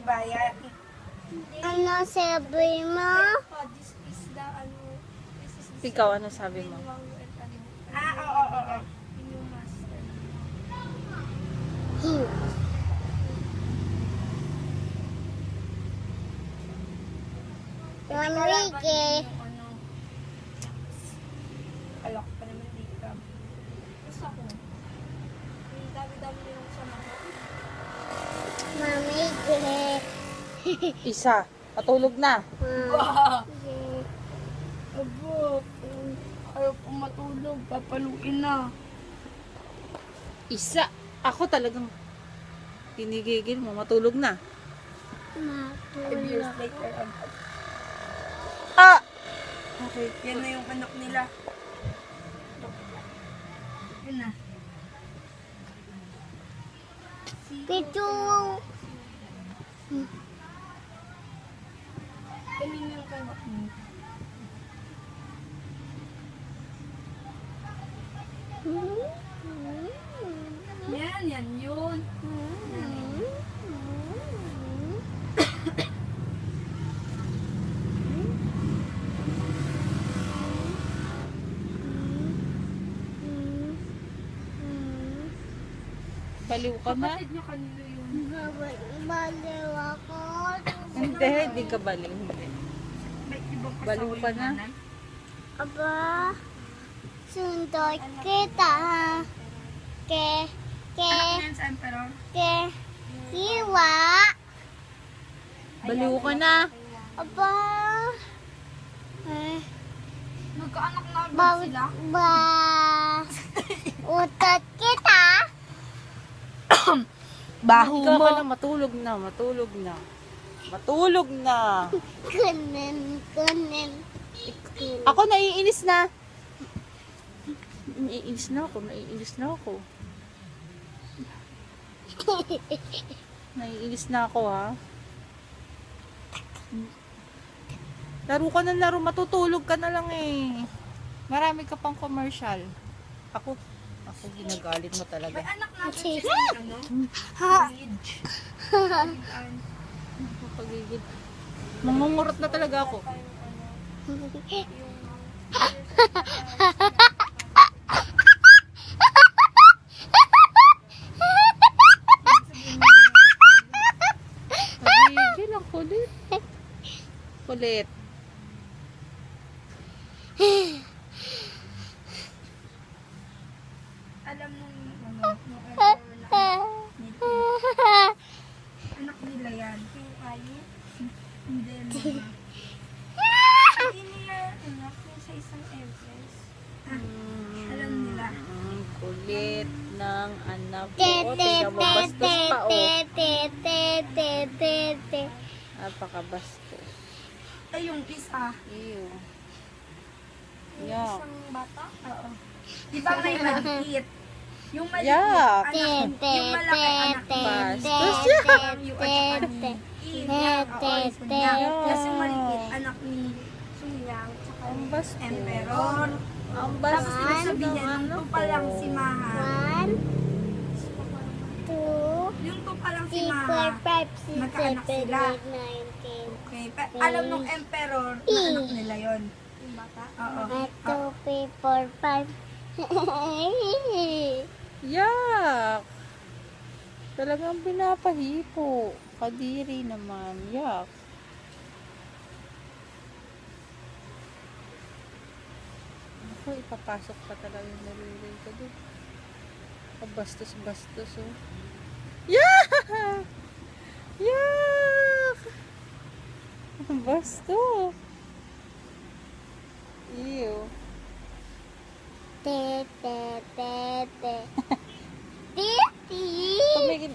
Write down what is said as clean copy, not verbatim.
bayad. Ano sabi mo? This is the, this is the Ikaw, ano sabi mo? Oo. Yung master. Mamiki. Alok pa naman dito. Gusto ko. Yung dami-dami na yung sa mga. Mamiki. Isa. Patulog na. Abo, ayaw po matulog. Papaluin na. Isa. Ako talagang tinigigil mo. Matulog na. 5 years later. Ah! Okay. Yan na yung anak nila. Yan na. Pitu. Kanina yung anak mo. Yan yun. Baliw ka na? Kapatid niya kanina yun. Baliw ako. Hindi, hindi ka baliw. Hindi. May ibang kasama Baliw ka yung na? nanay. Aba, sundot kita. Ke, Anak yan sa emperor. hiwa. Baliw ka na. Aba, Magkaanak na ba, agad sila. ba, utot kita. Baho Ikaw mo. ka na, matulog na. Matulog na. Matulog na. Kunin. Ako naiinis na. Naiinis na ako. Naiinis na ako. Naiinis na ako, ha? Laro ka na laro. Matutulog ka na lang eh. Marami ka pang commercial. Ako ginagalit mo talaga. May anak natin sila ano? Age. Pagigil. Mangungurot na talaga ako. Pagigil ang kulit. Kulit. Alam nung nung emperor na anak nila yan. Yung ayun. Hindi na. Hindi nila anak yung sa isang empress. Alam nila. Kulit ng anak ko. Te, Oh, te, tingnan mo, te, bastos te, pa, oh. te, te, te, te, te. Napakabastos. Ay, yung isa. Ew. Yung Yuck. isang bata. Oo. Di ba may maliit? Yung maliit, Yuck. anak, Te, yung malaki anak te, niya. Bastos te, yan. Parang yung te, anak te. ni Eve, te, oo, te, Sunyang. te. Tapos yung maliit, anak ni Suyang. Tsaka Ang bastos. Emperor. Ang Tapos bastos ibig sabihin, ng nung ano tupa lang ko. si Maha, 1, 2, yung tupa lang si 3, Maha, 4, 5, 6, magkaanak 7, sila. 8, 9, 10. Okay, alam nung emperor na anak nila yon. yung bata. Oo. 1, 2, 3, 4, 5. Yak! Talagang pinapahipo. Kadiri naman. Yak. Ako, ipapasok pa talaga yung nalulay ko doon. Bastos-bastos, oh. Yak! Yak! Ang basto. Ew. Te, te, te, te. Titi! Tumigil.